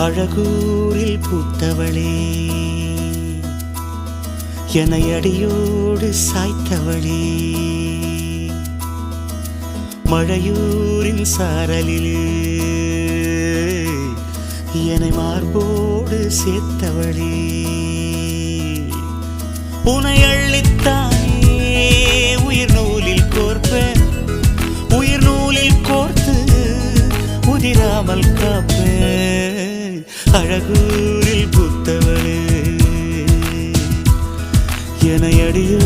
அழகூரில் பூத்தவளே, என்னை அடியோடு சாய்த்தவளே, மழையூரின் சாரலிலே என்னை மார்போடு சேர்த்தவளே, உனை அள்ளித்தானே உயிர் நூலில் கோர்ப்பேன், உயிர் நூலில் கோர்த்து உதிராமல் காப்பேன். அழகூரில் பூத்தவளே, என்னை அடியோ